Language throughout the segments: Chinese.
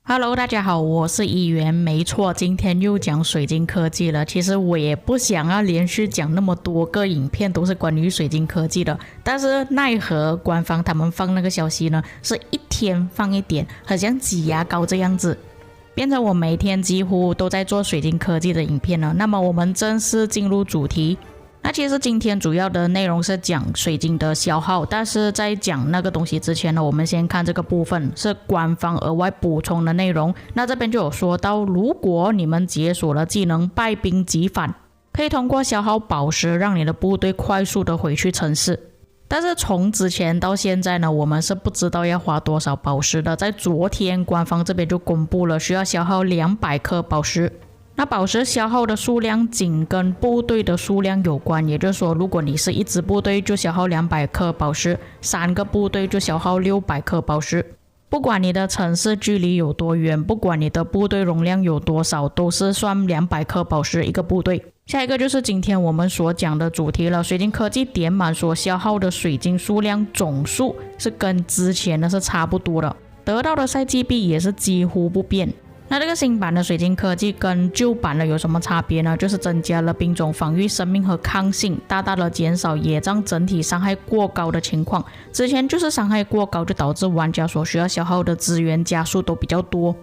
Hello，大家好，我是议员。没错，今天又讲水晶科技了。其实我也不想要连续讲那么多个影片都是关于水晶科技的，但是奈何官方他们放那个消息呢，是一天放一点，很像挤牙膏这样子，变成我每天几乎都在做水晶科技的影片了。那么我们正式进入主题。那其实今天主要的内容是讲水晶的消耗，但是在讲那个东西之前呢，我们先看这个部分是官方额外补充的内容。那这边就有说到，如果你们解锁了技能败兵即返，可以通过消耗宝石让你的部队快速的回去城市。但是从之前到现在呢，我们是不知道要花多少宝石的。在昨天官方这边就公布了，需要消耗200颗宝石。那宝石消耗的数量仅跟部队的数量有关，也就是说，如果你是一支部队就消耗200颗宝石，3个部队就消耗600颗宝石。不管你的城市距离有多远，不管你的部队容量有多少，都是算200颗宝石一个部队。下一个就是今天我们所讲的主题了，水晶科技点满所消耗的水晶数量总数是跟之前的是差不多的，得到的赛季币也是几乎不变。那这个新版的水晶科技跟旧版的有什么差别呢？就是增加了兵种防御、生命和抗性，大大的减少野仗整体伤害过高的情况。之前就是伤害过高，就导致玩家所需要消耗的资源加速都比较多。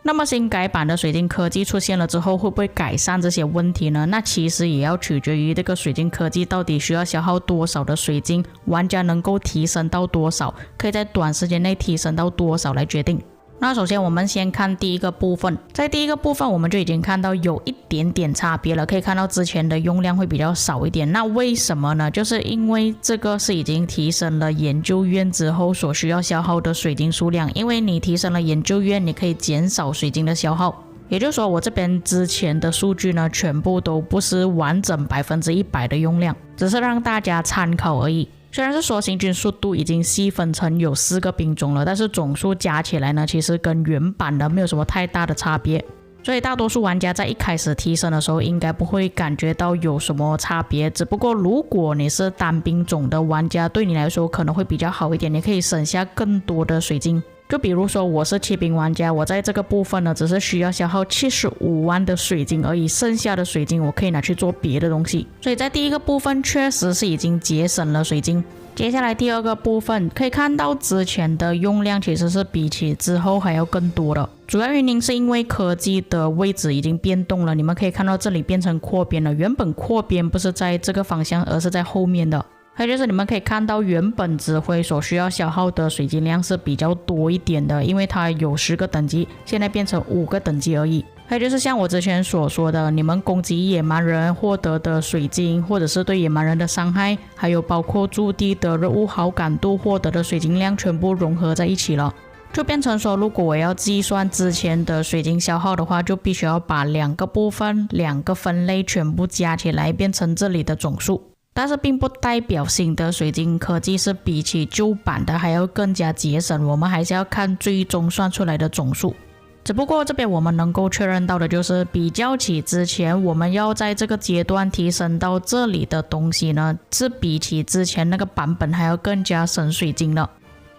那么新改版的水晶科技出现了之后，会不会改善这些问题呢？那其实也要取决于这个水晶科技到底需要消耗多少的水晶，玩家能够提升到多少，可以在短时间内提升到多少来决定。那首先我们先看第一个部分，在第一个部分我们就已经看到有一点点差别了，可以看到之前的用量会比较少一点。那为什么呢？就是因为这个是已经提升了研究院之后所需要消耗的水晶数量，因为你提升了研究院，你可以减少水晶的消耗。也就是说，我这边之前的数据呢，全部都不是完整100%的用量，只是让大家参考而已。虽然是说行军速度已经细分成有4个兵种了，但是总数加起来呢，其实跟原版的没有什么太大的差别。所以大多数玩家在一开始提升的时候，应该不会感觉到有什么差别。只不过如果你是单兵种的玩家，对你来说可能会比较好一点，你可以省下更多的水晶。就比如说我是骑兵玩家，我在这个部分呢，只是需要消耗75万的水晶而已，剩下的水晶我可以拿去做别的东西。所以在第一个部分确实是已经节省了水晶。接下来第二个部分，可以看到之前的用量其实是比起之后还要更多的。主要原因是因为科技的位置已经变动了，你们可以看到这里变成扩边了，原本扩边不是在这个方向，而是在后面的。还有就是你们可以看到原本指挥所需要消耗的水晶量是比较多一点的，因为它有10个等级，现在变成5个等级而已。还有就是像我之前所说的，你们攻击野蛮人获得的水晶，或者是对野蛮人的伤害，还有包括驻地的任务好感度获得的水晶量全部融合在一起了，就变成说，如果我要计算之前的水晶消耗的话，就必须要把2个部分、2个分类全部加起来变成这里的总数。但是并不代表新的水晶科技是比起旧版的还要更加节省，我们还是要看最终算出来的总数。只不过这边我们能够确认到的就是，比较起之前我们要在这个阶段提升到这里的东西呢，是比起之前那个版本还要更加省水晶了。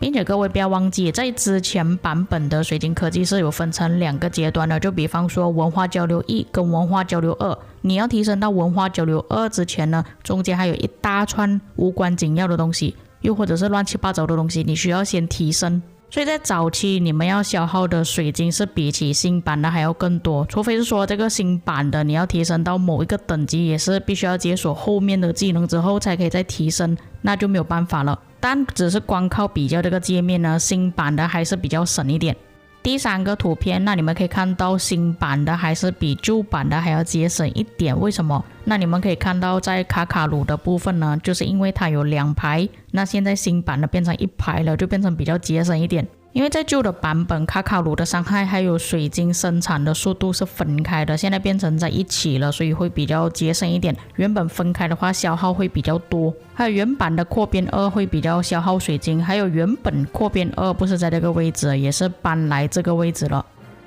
并且各位不要忘记，在之前版本的水晶科技是有分成2个阶段的，就比方说文化交流1跟文化交流2，你要提升到文化交流2之前呢，中间还有一大串无关紧要的东西，又或者是乱七八糟的东西，你需要先提升。所以在早期你们要消耗的水晶是比起新版的还要更多，除非是说这个新版的你要提升到某一个等级，也是必须要解锁后面的技能之后才可以再提升，那就没有办法了。但只是光靠比较这个界面呢，新版的还是比较省一点。第3个图片，那你们可以看到新版的还是比旧版的还要节省一点。为什么？那你们可以看到在卡卡鲁的部分呢，就是因为它有2排，那现在新版的变成1排了，就变成比较节省一点。因为在旧的版本，卡卡鲁的伤害还有水晶生产的速度是分开的，现在变成在一起了，所以会比较节省一点。原本分开的话消耗会比较多。还有原版的扩边2会比较消耗水晶，还有原本扩边2不是在这个位置，也是搬来这个位置了。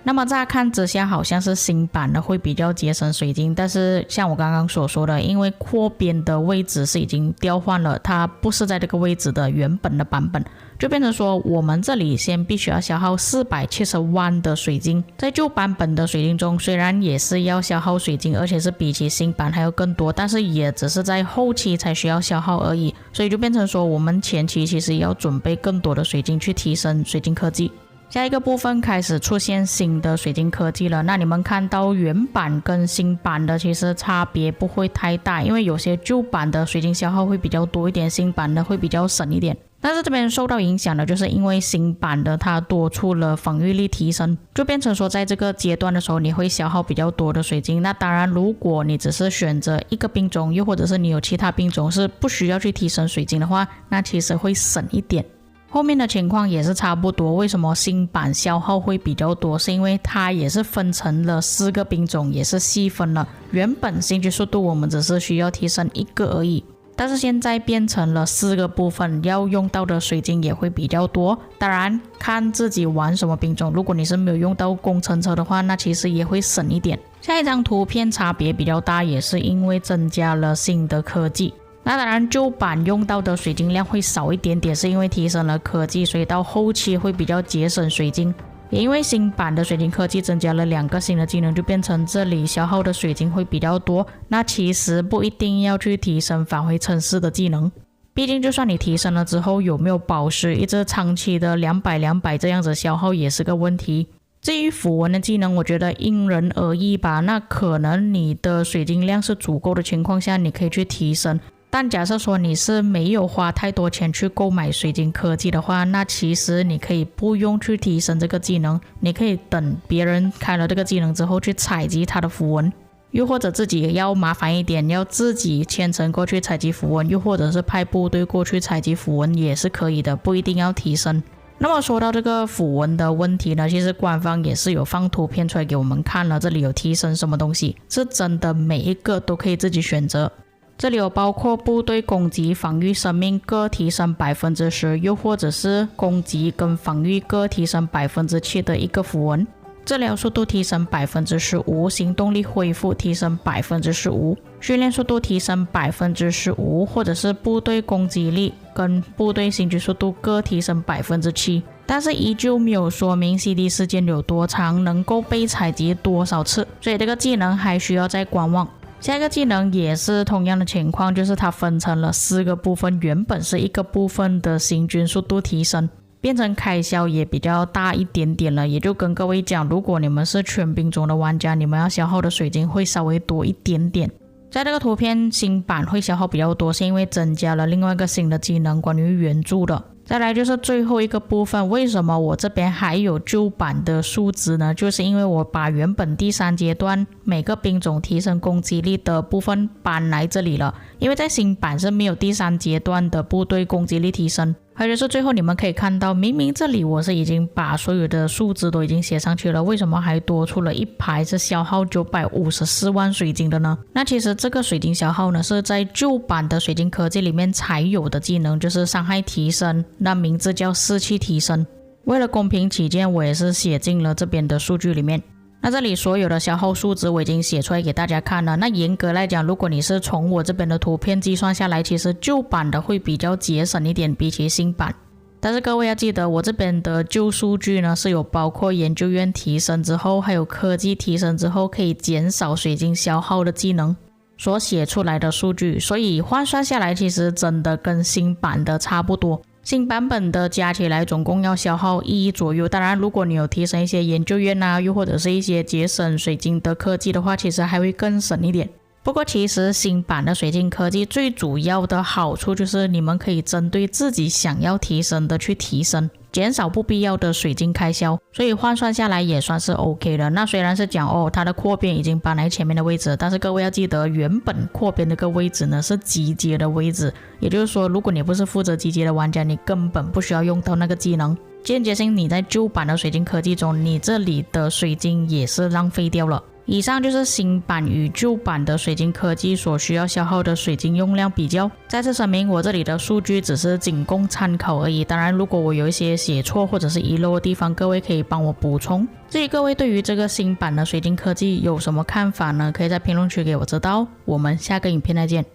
那么乍看之下好像是新版的会比较节省水晶，但是像我刚刚所说的，因为扩编的位置是已经调换了，它不是在这个位置的原本的版本，就变成说我们这里先必须要消耗470万的水晶。在旧版本的水晶中虽然也是要消耗水晶，而且是比起新版还要更多，但是也只是在后期才需要消耗而已，所以就变成说我们前期其实要准备更多的水晶去提升水晶科技。下一个部分开始出现新的水晶科技了，那你们看到原版跟新版的其实差别不会太大，因为有些旧版的水晶消耗会比较多一点，新版的会比较省一点。但是这边受到影响的就是因为新版的它多出了防御力提升，就变成说在这个阶段的时候你会消耗比较多的水晶。那当然如果你只是选择一个兵种，又或者是你有其他兵种是不需要去提升水晶的话，那其实会省一点。后面的情况也是差不多，为什么新版消耗会比较多，是因为它也是分成了4个兵种，也是细分了。原本星级速度我们只是需要提升1个而已，但是现在变成了4个部分，要用到的水晶也会比较多。当然看自己玩什么兵种，如果你是没有用到工程车的话，那其实也会省一点。下一张图片差别比较大，也是因为增加了新的科技。那当然旧版用到的水晶量会少一点点，是因为提升了科技，所以到后期会比较节省水晶。也因为新版的水晶科技增加了2个新的技能，就变成这里消耗的水晶会比较多。那其实不一定要去提升返回城市的技能，毕竟就算你提升了之后有没有宝石一直长期的200这样子消耗也是个问题。至于符文的技能，我觉得因人而异吧，那可能你的水晶量是足够的情况下你可以去提升，但假设说你是没有花太多钱去购买水晶科技的话，那其实你可以不用去提升这个技能，你可以等别人开了这个技能之后去采集他的符文，又或者自己要麻烦一点，要自己虔诚过去采集符文，又或者是派部队过去采集符文也是可以的，不一定要提升。那么说到这个符文的问题呢，其实官方也是有放图片出来给我们看了，这里有提升什么东西，是真的每一个都可以自己选择。这里有包括部队攻击、防御、生命各提升 10%， 又或者是攻击跟防御各提升 7% 的一个符文，治疗速度提升 15%， 行动力恢复提升 15%， 训练速度提升 15%， 或者是部队攻击力跟部队行军速度各提升 7%， 但是依旧没有说明 CD 时间有多长，能够被采集多少次，所以这个技能还需要再观望。下一个技能也是同样的情况，就是它分成了4个部分，原本是一个部分的行军速度提升，变成开销也比较大一点点了。也就跟各位讲，如果你们是全兵种的玩家，你们要消耗的水晶会稍微多一点点。在这个图片新版会消耗比较多，是因为增加了另外一个新的技能，关于援助的。再来就是最后一个部分，为什么我这边还有旧版的数值呢？就是因为我把原本第3阶段每个兵种提升攻击力的部分搬来这里了，因为在新版是没有第3阶段的部队攻击力提升。还有就是最后你们可以看到，明明这里我是已经把所有的数值都已经写上去了，为什么还多出了一排是消耗954万水晶的呢？那其实这个水晶消耗呢是在旧版的水晶科技里面才有的技能，就是伤害提升，那名字叫士气提升。为了公平起见，我也是写进了这边的数据里面。那这里所有的消耗数值我已经写出来给大家看了。那严格来讲，如果你是从我这边的图片计算下来，其实旧版的会比较节省一点比起新版。但是各位要记得，我这边的旧数据呢是有包括研究院提升之后，还有科技提升之后可以减少水晶消耗的技能所写出来的数据，所以换算下来其实真的跟新版的差不多。新版本的加起来总共要消耗1亿左右，当然如果你有提升一些研究院又或者是一些节省水晶的科技的话，其实还会更省一点。不过其实新版的水晶科技最主要的好处就是你们可以针对自己想要提升的去提升，减少不必要的水晶开销，所以换算下来也算是 OK 的。那虽然是讲它的扩编已经搬来前面的位置，但是各位要记得原本扩编那个位置呢是集结的位置，也就是说如果你不是负责集结的玩家，你根本不需要用到那个技能，间接性你在旧版的水晶科技中，你这里的水晶也是浪费掉了。以上就是新版与旧版的水晶科技所需要消耗的水晶用量比较。再次声明，我这里的数据只是仅供参考而已，当然如果我有一些写错或者是遗漏的地方，各位可以帮我补充。至于各位对于这个新版的水晶科技有什么看法呢？可以在评论区给我知道。我们下个影片再见。